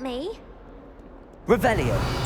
me? Revelio.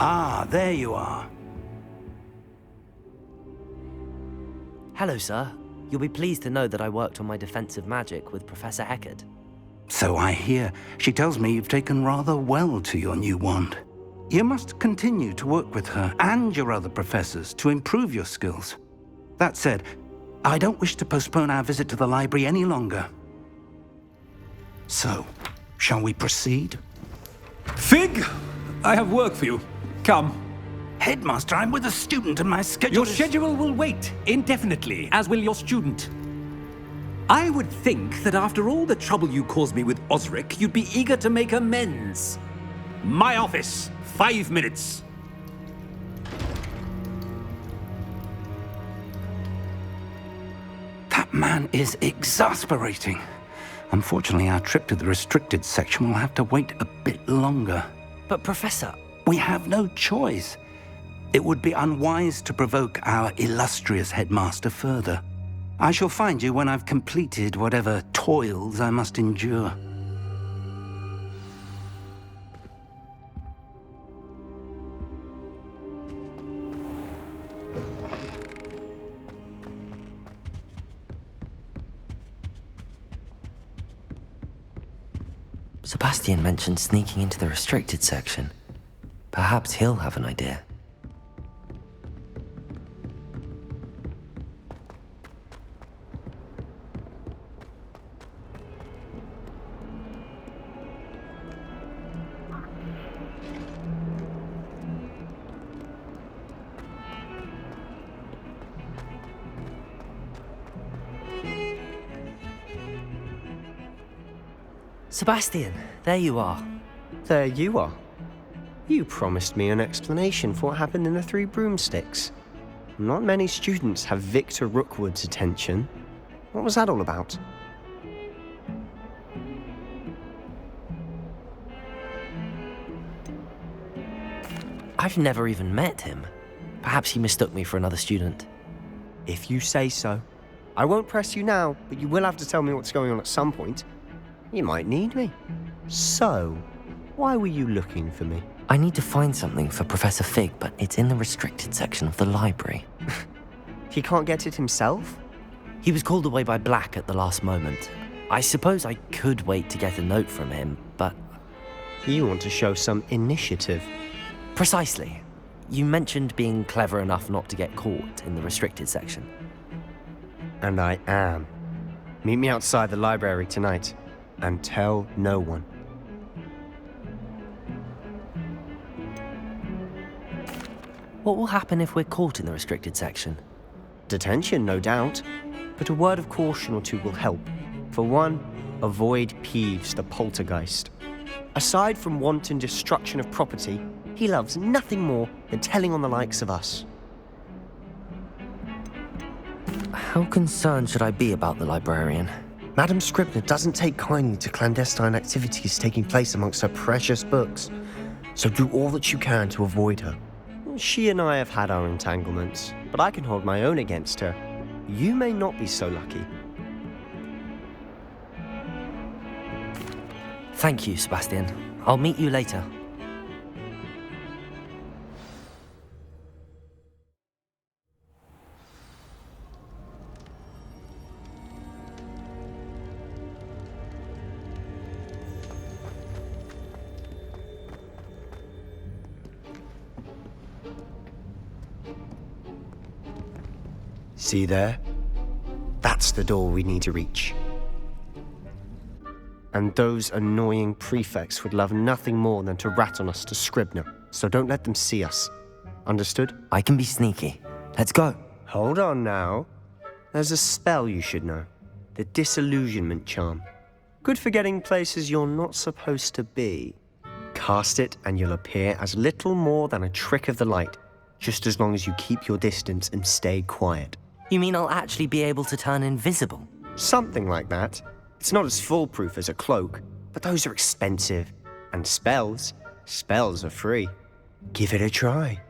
Ah, there you are. Hello, sir. You'll be pleased to know that I worked on my defensive magic with Professor Eckert. So I hear. She tells me you've taken rather well to your new wand. You must continue to work with her and your other professors to improve your skills. That said, I don't wish to postpone our visit to the library any longer. So, shall we proceed? Fig! I have work for you. Come. Headmaster, I'm with a student and my schedule Your schedule will wait indefinitely, as will your student. I would think that after all the trouble you caused me with Osric, you'd be eager to make amends. My office, 5 minutes. That man is exasperating. Unfortunately, our trip to the restricted section will have to wait a bit longer. But Professor... We have no choice. It would be unwise to provoke our illustrious headmaster further. I shall find you when I've completed whatever toils I must endure. Sebastian mentioned sneaking into the restricted section. Perhaps he'll have an idea. Sebastian, there you are. There you are. You promised me an explanation for what happened in the Three Broomsticks. Not many students have Victor Rookwood's attention. What was that all about? I've never even met him. Perhaps he mistook me for another student. If you say so. I won't press you now, but you will have to tell me what's going on at some point. You might need me. So, why were you looking for me? I need to find something for Professor Fig, but it's in the restricted section of the library. He can't get it himself? He was called away by Black at the last moment. I suppose I could wait to get a note from him, but... You want to show some initiative. Precisely. You mentioned being clever enough not to get caught in the restricted section. And I am. Meet me outside the library tonight, and tell no one. What will happen if we're caught in the restricted section? Detention, no doubt. But a word of caution or two will help. For one, avoid Peeves, the poltergeist. Aside from wanton destruction of property, he loves nothing more than telling on the likes of us. How concerned should I be about the librarian? Madame Scribner doesn't take kindly to clandestine activities taking place amongst her precious books, so do all that you can to avoid her. She and I have had our entanglements, but I can hold my own against her. You may not be so lucky. Thank you, Sebastian. I'll meet you later. See there? That's the door we need to reach. And those annoying prefects would love nothing more than to rat on us to Scribner, so don't let them see us. Understood? I can be sneaky. Let's go. Hold on now. There's a spell you should know. The Disillusionment Charm. Good for getting places you're not supposed to be. Cast it and you'll appear as little more than a trick of the light, just as long as you keep your distance and stay quiet. You mean I'll actually be able to turn invisible? Something like that. It's not as foolproof as a cloak, but those are expensive. And spells are free. Give it a try.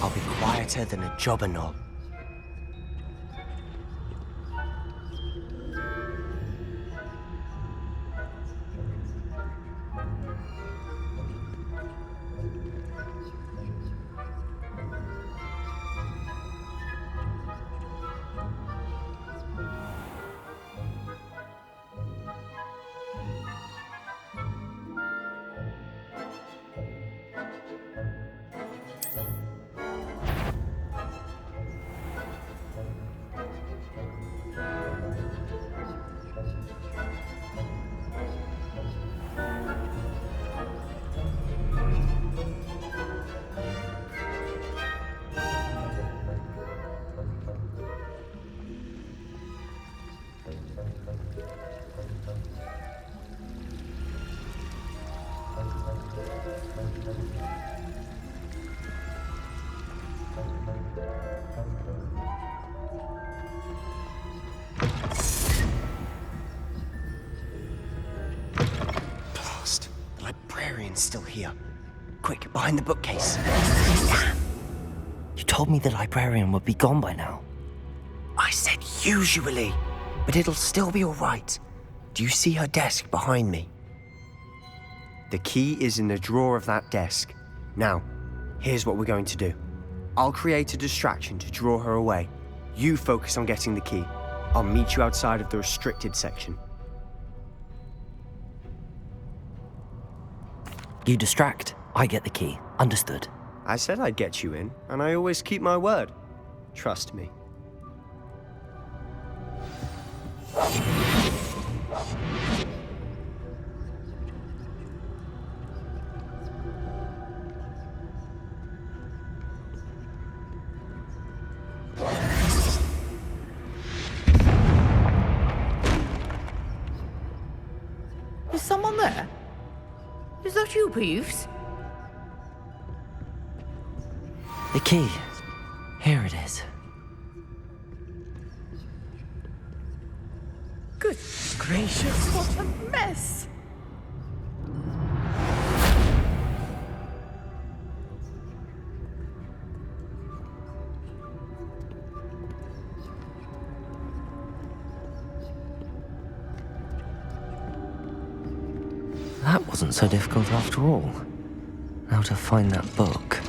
I'll be quieter than a jobber knob. Still here. Quick, behind the bookcase. You told me the librarian would be gone by now. I said usually, but it'll still be all right. Do you see her desk behind me? The key is in the drawer of that desk. Now, here's what we're going to do. I'll create a distraction to draw her away. You focus on getting the key. I'll meet you outside of the restricted section. You distract, I get the key. Understood. I said I'd get you in, and I always keep my word. Trust me. Is someone there? Is that you, Peeves? The key. Here it is. Good gracious, what a mess! That wasn't so difficult after all. Now to find that book.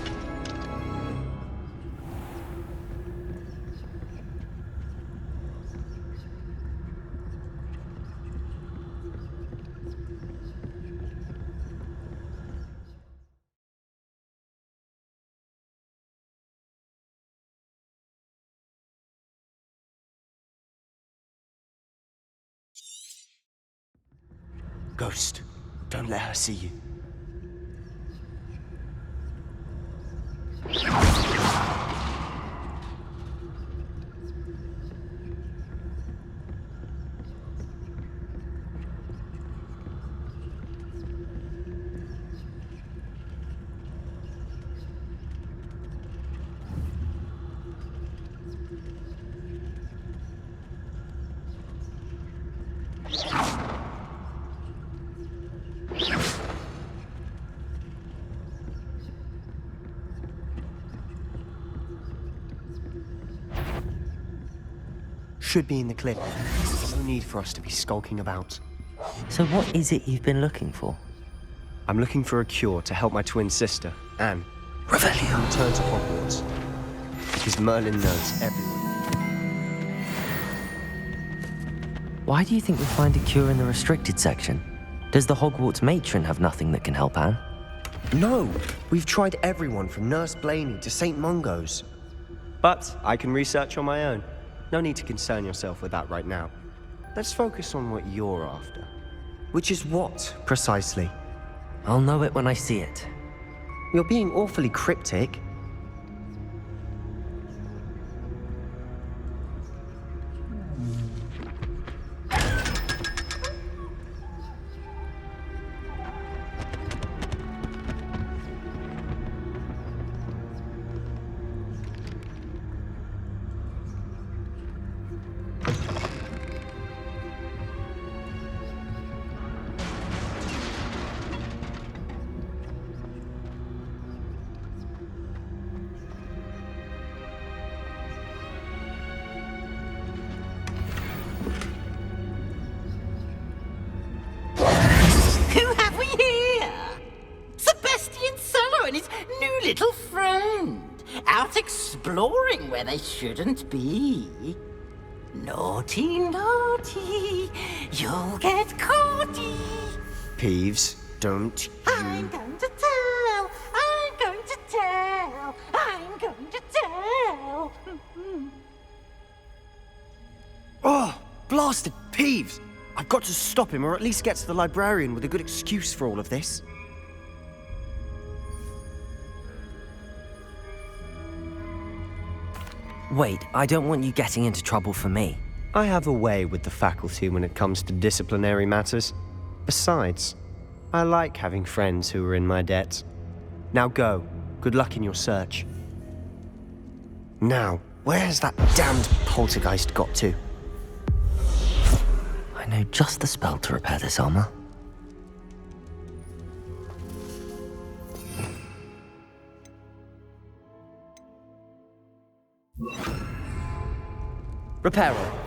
Ghost, don't let her see you. should be in the clear. There's no need for us to be skulking about. So what is it you've been looking for? I'm looking for a cure to help my twin sister, Anne. Revelio. Return to Hogwarts. Because Merlin knows everyone. Why do you think we'll find a cure in the restricted section? Does the Hogwarts matron have nothing that can help Anne? No! We've tried everyone from Nurse Blaney to St. Mungo's. But I can research on my own. No need to concern yourself with that right now. Let's focus on what you're after. Which is what, precisely? I'll know it when I see it. You're being awfully cryptic. Who have we here? Sebastian Sallow and his new little friend. Out exploring where they shouldn't be. Naughty, naughty, you'll get caughty. Peeves, don't I'm going to tell, I'm going to tell, I'm going to tell. Oh, blasted Peeves! I've got to stop him, or at least get to the librarian with a good excuse for all of this. Wait, I don't want you getting into trouble for me. I have a way with the faculty when it comes to disciplinary matters. Besides, I like having friends who are in my debt. Now go. Good luck in your search. Now, where's that damned poltergeist got to? I know just the spell to repair this armor. Reparo.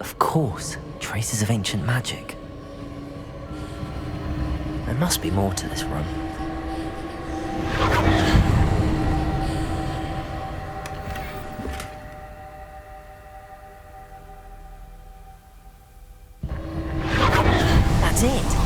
Of course, traces of ancient magic. There must be more to this room. That's it!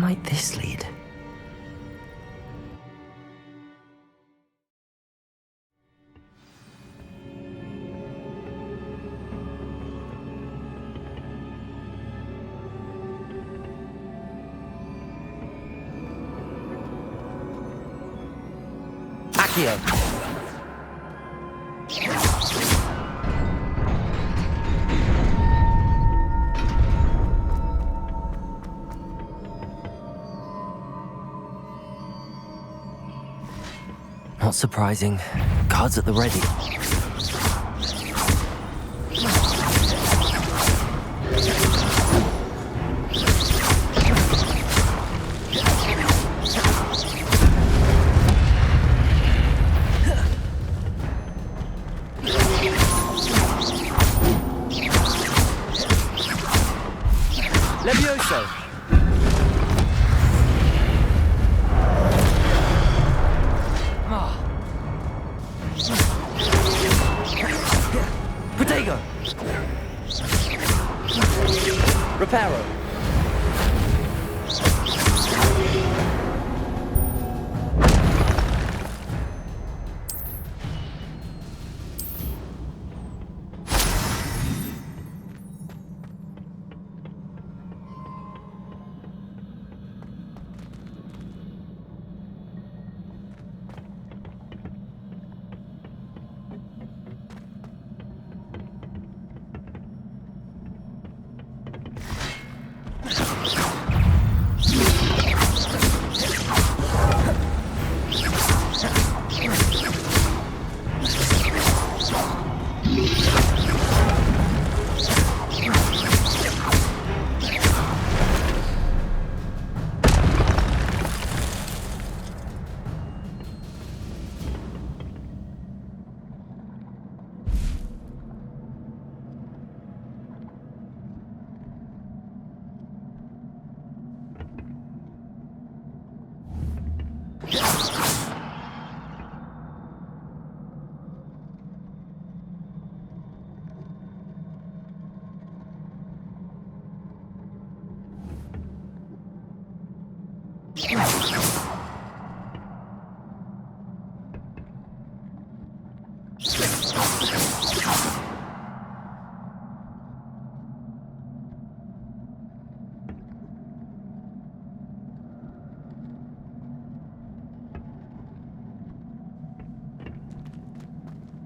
might this lead? Accio! Not surprising. Cards at the ready. Levioso! Protego! Reparo!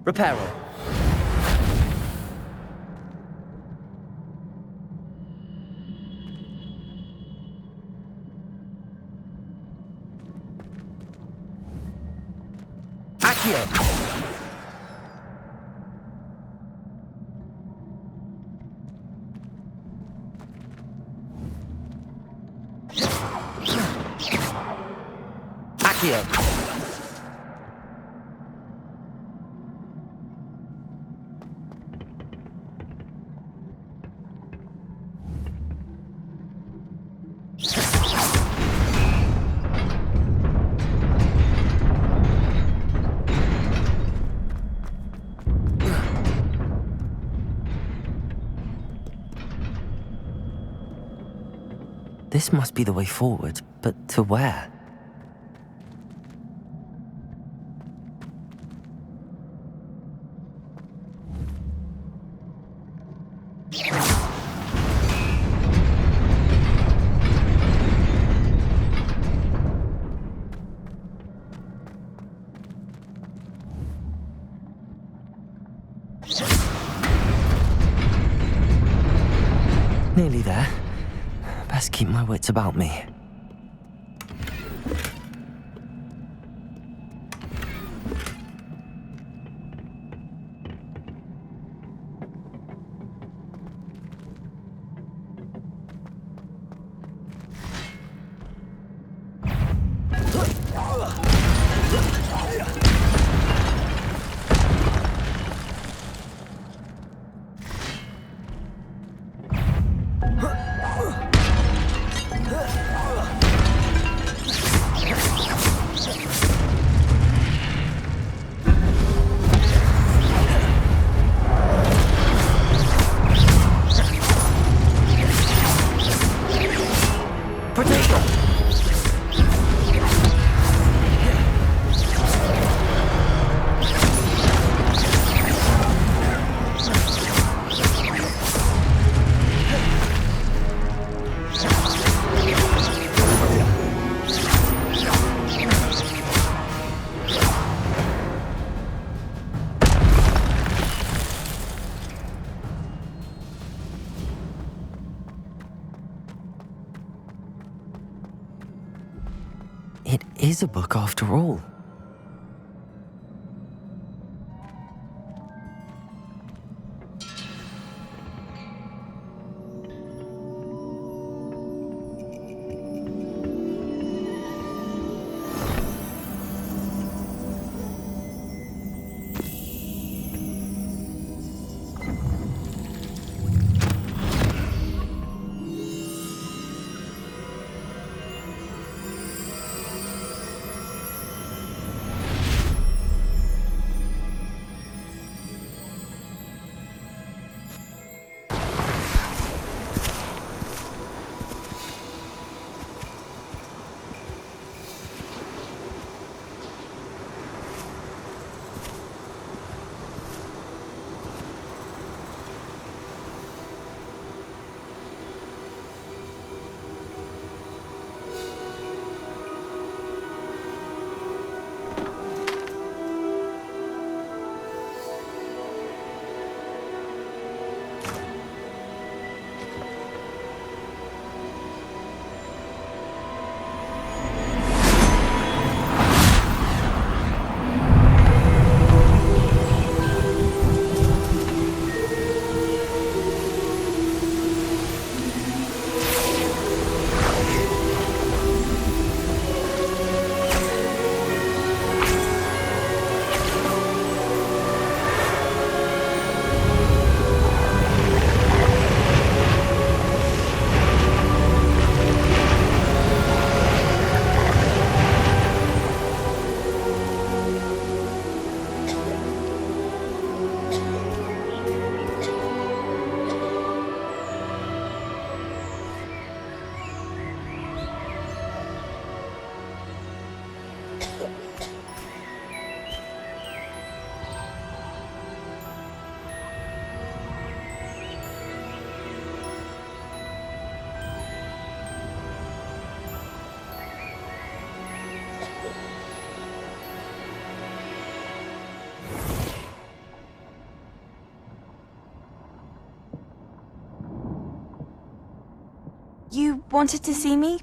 Reparo. Accio. Accio. This must be the way forward, but to where? Nearly there. Best keep my wits about me. It is a book after all. You wanted to see me?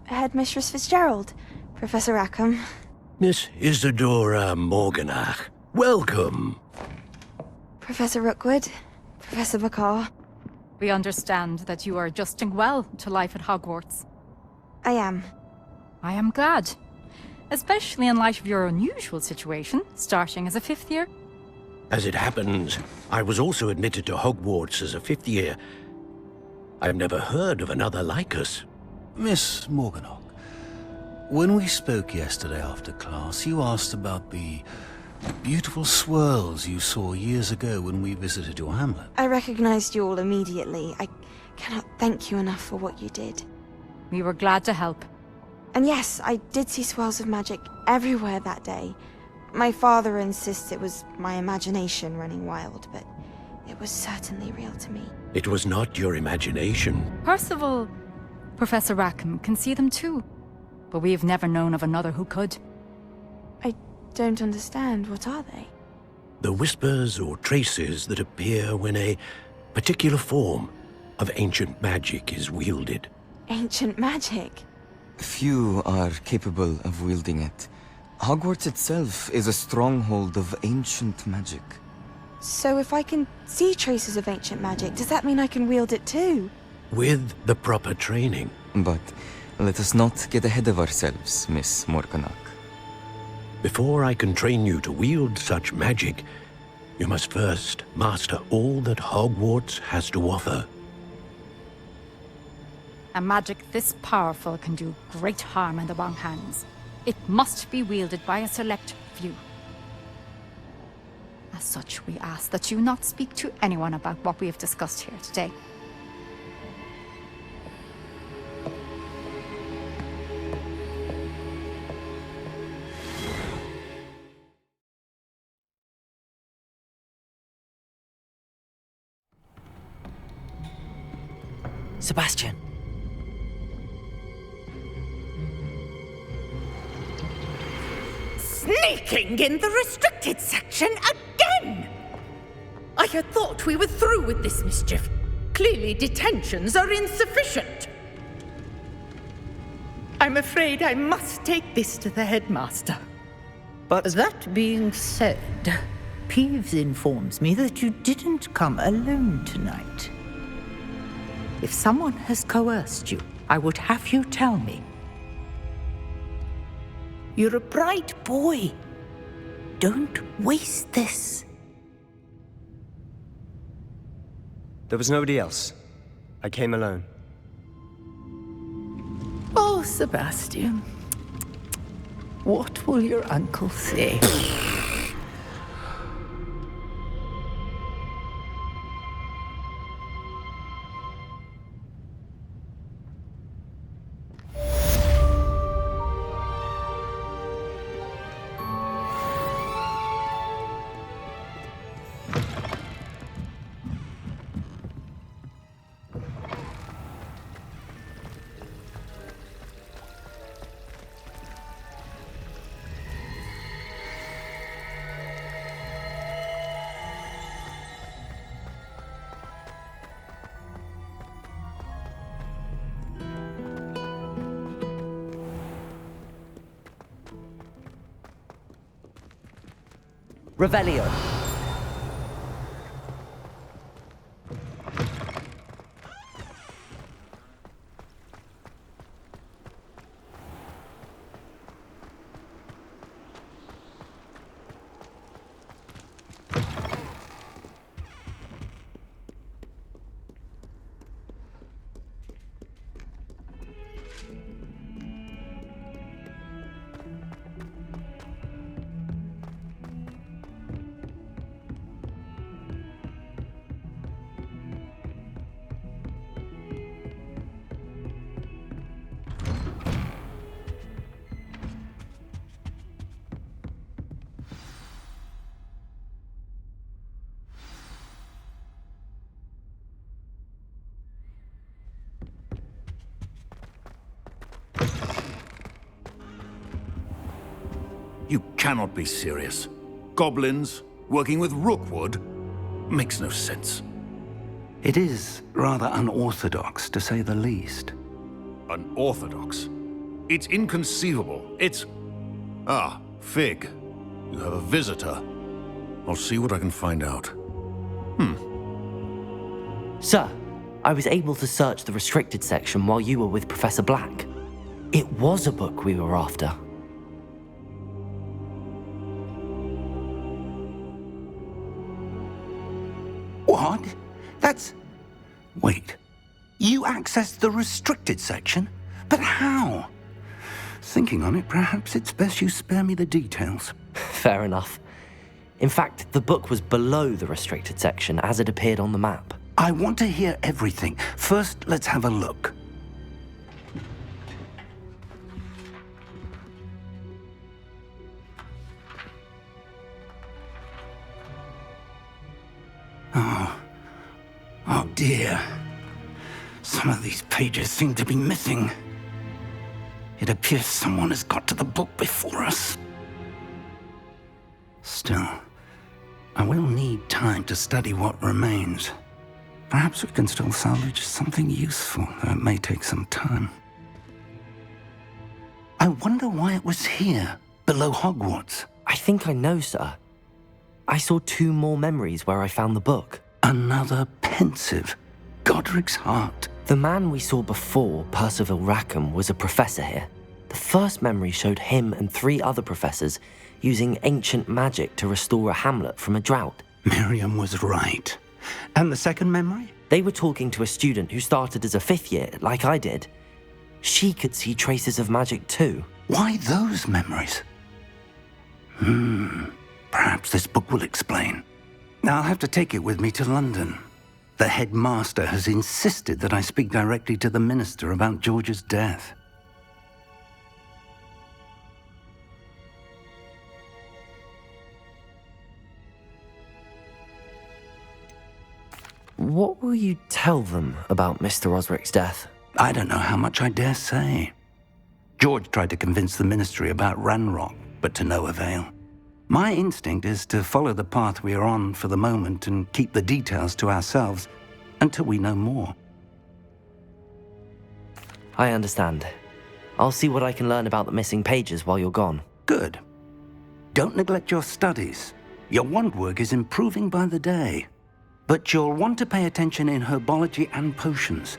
Headmistress Fitzgerald? Professor Rackham? Miss Isadora Morganach, welcome. Professor Rookwood? Professor Bakar? We understand that you are adjusting well to life at Hogwarts. I am. I am glad. Especially in light of your unusual situation, starting as a 5th year. As it happens, I was also admitted to Hogwarts as a 5th year. I've never heard of another like us. Miss Morganach, when we spoke yesterday after class, you asked about the beautiful swirls you saw years ago when we visited your hamlet. I recognized you all immediately. I cannot thank you enough for what you did. We were glad to help. And yes, I did see swirls of magic everywhere that day. My father insists it was my imagination running wild, but it was certainly real to me. It was not your imagination. Percival, Professor Rackham can see them too. But we have never known of another who could. I don't understand. What are they? The whispers or traces that appear when a particular form of ancient magic is wielded. Ancient magic? Few are capable of wielding it. Hogwarts itself is a stronghold of ancient magic. So if I can see traces of ancient magic, does that mean I can wield it too? With the proper training. But let us not get ahead of ourselves, Miss Morganach. Before I can train you to wield such magic, you must first master all that Hogwarts has to offer. A magic this powerful can do great harm in the wrong hands. It must be wielded by a select few. As such, we ask that you not speak to anyone about what we have discussed here today. Sebastian. Sneaking in the restricted section again! I had thought we were through with this mischief. Clearly detentions are insufficient. I'm afraid I must take this to the headmaster. But That being said, Peeves informs me that you didn't come alone tonight. If someone has coerced you, I would have you tell me. You're a bright boy. Don't waste this. there was nobody else. I came alone. Oh, Sebastian. What will your uncle say? Revelio. You cannot be serious. Goblins working with Rookwood makes no sense. It is rather unorthodox, to say the least. Unorthodox? It's inconceivable. It's... Ah, Fig. You have a visitor. I'll see what I can find out. Sir, I was able to search the restricted section while you were with Professor Black. It was a book we were after. What? That's... Wait. You accessed the restricted section? But how? Thinking on it, perhaps it's best you spare me the details. Fair enough. In fact, the book was below the restricted section as it appeared on the map. I want to hear everything. First, let's have a look. Oh dear. Some of these pages seem to be missing. It appears someone has got to the book before us. Still, I will need time to study what remains. Perhaps we can still salvage something useful, though it may take some time. I wonder why it was here, below Hogwarts. I think I know, sir. I saw 2 more memories where I found the book. Another pensive. Godric's heart. The man we saw before, Percival Rackham, was a professor here. The first memory showed him and 3 other professors using ancient magic to restore a hamlet from a drought. Miriam was right. And the second memory? They were talking to a student who started as a 5th year, like I did. She could see traces of magic too. Why those memories? Perhaps this book will explain. I'll have to take it with me to London. The headmaster has insisted that I speak directly to the minister about George's death. What will you tell them about Mr. Osric's death? I don't know how much I dare say. George tried to convince the ministry about Ranrock, but to no avail. My instinct is to follow the path we are on for the moment and keep the details to ourselves until we know more. I understand. I'll see what I can learn about the missing pages while you're gone. Good. Don't neglect your studies. Your wand work is improving by the day. But you'll want to pay attention in herbology and potions.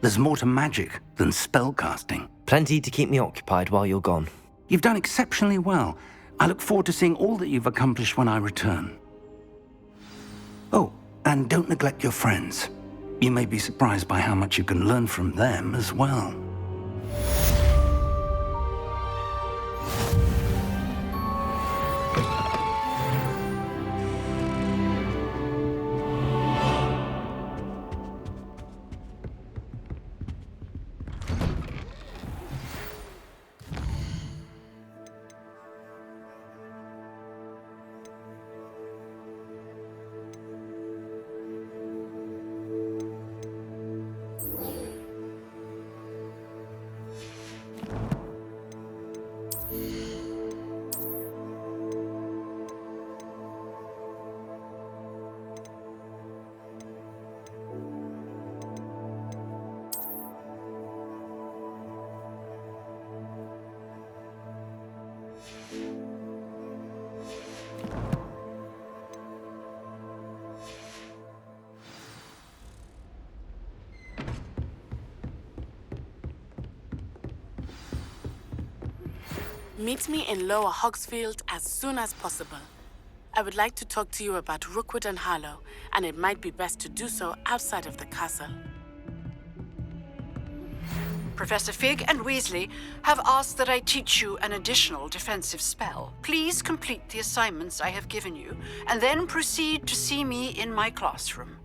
There's more to magic than spellcasting. Plenty to keep me occupied while you're gone. You've done exceptionally well. I look forward to seeing all that you've accomplished when I return. Oh, and don't neglect your friends. You may be surprised by how much you can learn from them as well. Meet me in Lower Hogsfield as soon as possible. I would like to talk to you about Rookwood and Harlow, and it might be best to do so outside of the castle. Professor Fig and Weasley have asked that I teach you an additional defensive spell. Please complete the assignments I have given you, and then proceed to see me in my classroom.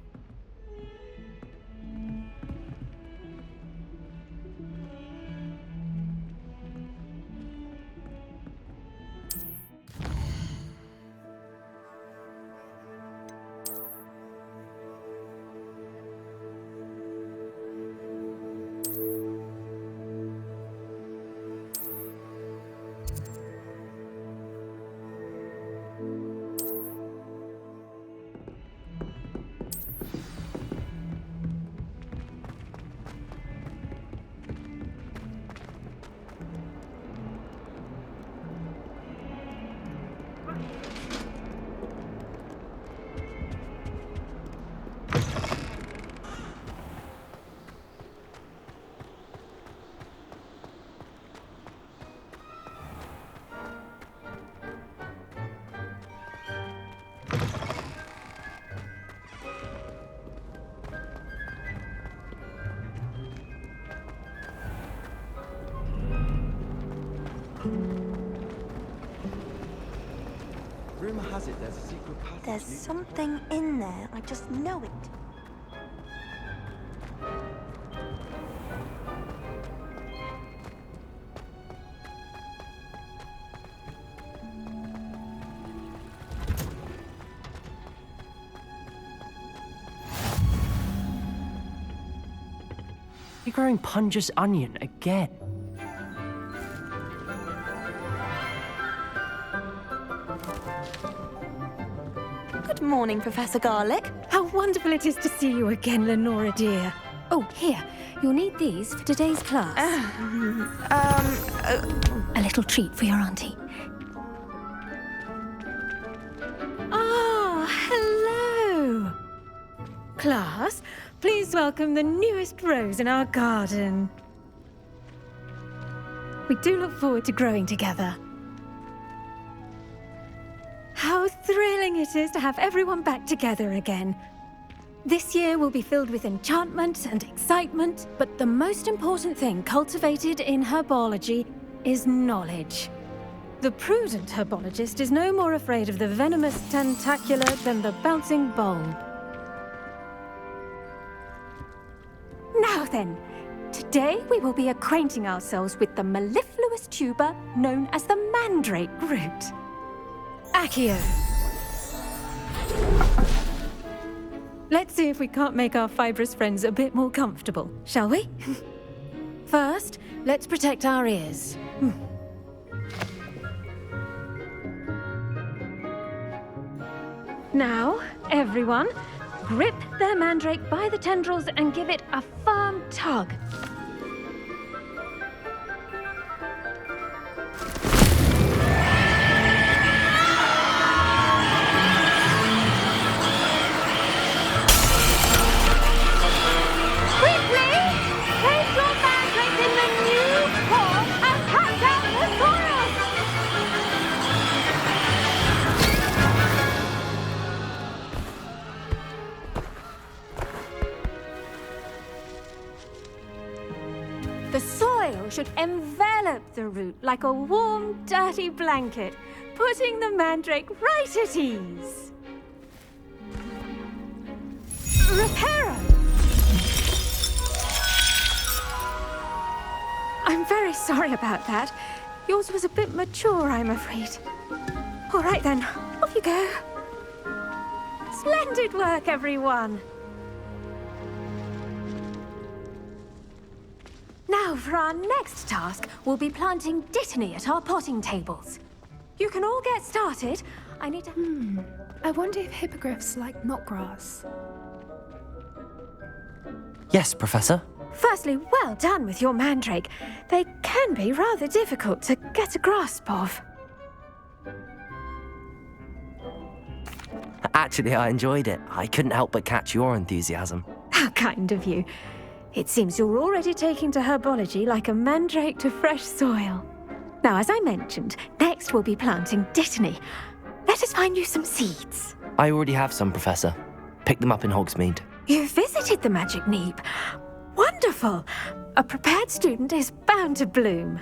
Rumor has it there's a secret passage. There's something in there. I just know it. You're growing Punja's onion again. Good morning, Professor Garlick. How wonderful it is to see you again, Lenora dear. Oh, here. You'll need these for today's class. A little treat for your auntie. Ah, hello. Class, please welcome the newest rose in our garden. We do look forward to growing together. How thrilling it is to have everyone back together again. This year will be filled with enchantment and excitement, but the most important thing cultivated in herbology is knowledge. The prudent herbologist is no more afraid of the venomous tentacula than the bouncing bulb. Now then, today we will be acquainting ourselves with the mellifluous tuber known as the mandrake root. Accio. Let's see if we can't make our fibrous friends a bit more comfortable, shall we? First, let's protect our ears. Now, everyone, grip their mandrake by the tendrils and give it a firm tug. soil should envelop the root like a warm, dirty blanket, putting the mandrake right at ease. Reparo! I'm very sorry about that. Yours was a bit mature, I'm afraid. All right then, off you go. Splendid work, everyone. Now, for our next task, we'll be planting dittany at our potting tables. You can all get started. I need to... I wonder if hippogriffs like knotgrass. Yes, Professor. Firstly, well done with your mandrake. They can be rather difficult to get a grasp of. Actually, I enjoyed it. I couldn't help but catch your enthusiasm. How kind of you. It seems you're already taking to herbology like a mandrake to fresh soil. Now, as I mentioned, next we'll be planting dittany. Let us find you some seeds. I already have some, Professor. Picked them up in Hogsmeade. You visited the Magic Neep. Wonderful! A prepared student is bound to bloom.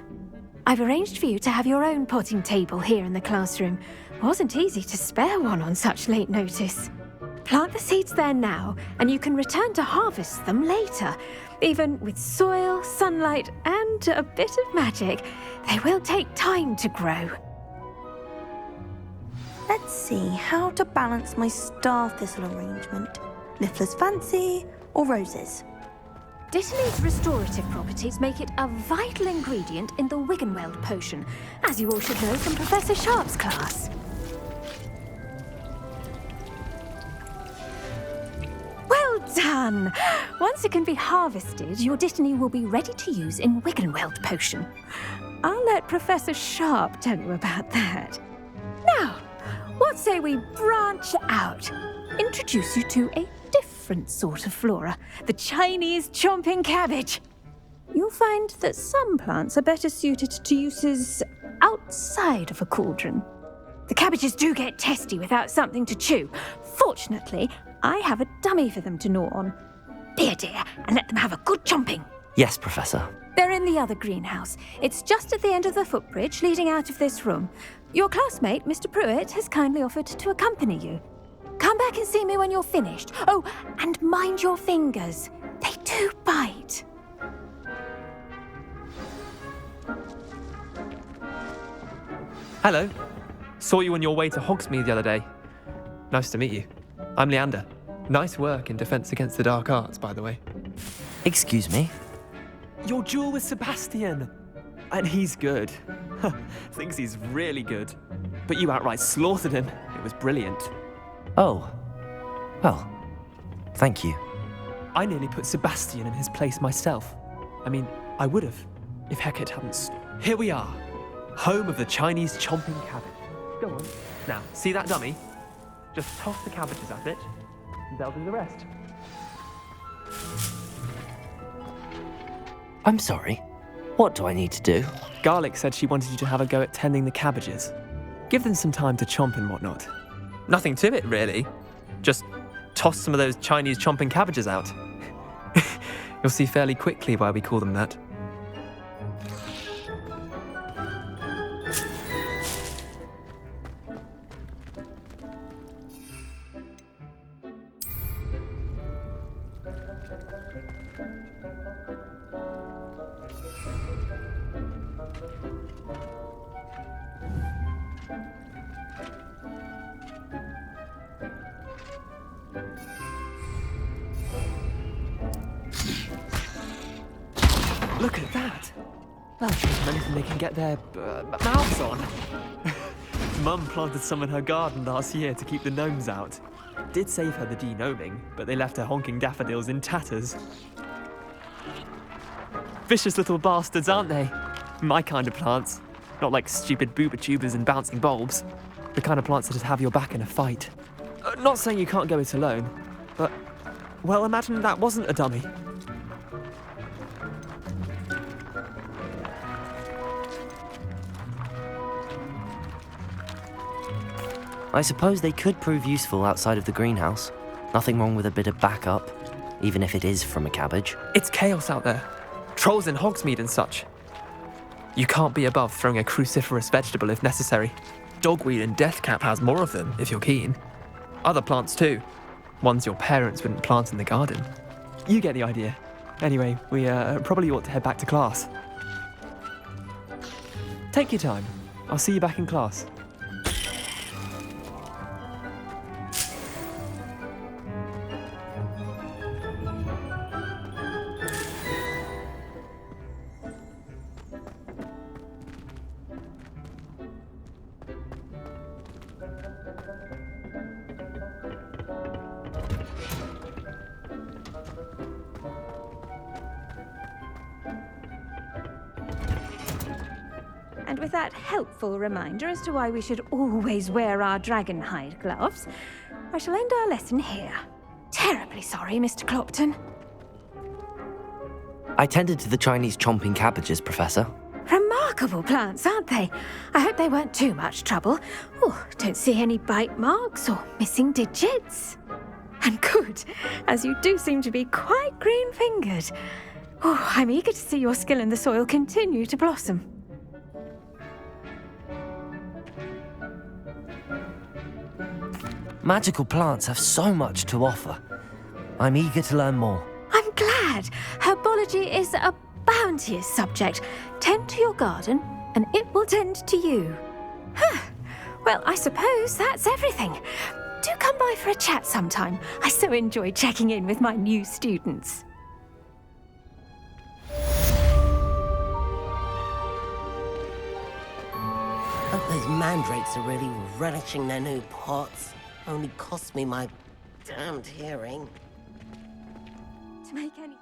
I've arranged for you to have your own potting table here in the classroom. Wasn't easy to spare one on such late notice. Plant the seeds there now, and you can return to harvest them later. Even with soil, sunlight, and a bit of magic, they will take time to grow. Let's see how to balance my star thistle arrangement. Niffler's fancy or roses? Dittany's restorative properties make it a vital ingredient in the Wiggenweld potion, as you all should know from Professor Sharp's class. Well done! Once it can be harvested, your dittany will be ready to use in Wiggenweld potion. I'll let Professor Sharp tell you about that. Now, what say we branch out? Introduce you to a different sort of flora, the Chinese chomping cabbage. You'll find that some plants are better suited to uses outside of a cauldron. The cabbages do get testy without something to chew. Fortunately, I have a dummy for them to gnaw on. Be a dear and let them have a good chomping. Yes, Professor. They're in the other greenhouse. It's just at the end of the footbridge leading out of this room. Your classmate, Mr. Pruitt, has kindly offered to accompany you. Come back and see me when you're finished. Oh, and mind your fingers. They do bite. Hello. Saw you on your way to Hogsmeade the other day. Nice to meet you. I'm Leander. Nice work in Defense Against the Dark Arts, by the way. Excuse me? Your duel with Sebastian. And he's good. Thinks he's really good. But you outright slaughtered him. It was brilliant. Oh. Well, thank you. I nearly put Sebastian in his place myself. I mean, I would have, if Hecate hadn't... Here we are. Home of the Chinese chomping cabbage. Go on. Now, see that dummy? Just toss the cabbages at it, and they'll do the rest. I'm sorry. What do I need to do? Garlic said she wanted you to have a go at tending the cabbages. Give them some time to chomp and whatnot. Nothing to it, really. Just toss some of those Chinese chomping cabbages out. You'll see fairly quickly why we call them that. Look at that! That'll show them anything they can get their mouths on. Mum planted some in her garden last year to keep the gnomes out. Did save her the de-gnoming, but they left her honking daffodils in tatters. Vicious little bastards, aren't they? My kind of plants. Not like stupid booba tubers and bouncing bulbs. The kind of plants that'd have your back in a fight. Not saying you can't go it alone, but... well, imagine that wasn't a dummy. I suppose they could prove useful outside of the greenhouse. Nothing wrong with a bit of backup, even if it is from a cabbage. It's chaos out there. Trolls in Hogsmeade and such. You can't be above throwing a cruciferous vegetable if necessary. Dogweed and deathcap has more of them, if you're keen. Other plants too. Ones your parents wouldn't plant in the garden. You get the idea. Anyway, we probably ought to head back to class. Take your time. I'll see you back in class. And with that helpful reminder as to why we should always wear our dragon hide gloves, I shall end our lesson here. Terribly sorry, Mr. Clopton. I tended to the Chinese chomping cabbages, Professor. Remarkable plants, aren't they? I hope they weren't too much trouble. Oh, don't see any bite marks or missing digits. And good, as you do seem to be quite green-fingered. Oh, I'm eager to see your skill in the soil continue to blossom. Magical plants have so much to offer. I'm eager to learn more. I'm glad. Herbology is a bounteous subject. Tend to your garden, and it will tend to you. Huh. Well, I suppose that's everything. Do come by for a chat sometime. I so enjoy checking in with my new students. Hope those mandrakes are really relishing their new pots. Only cost me my damned hearing. To make any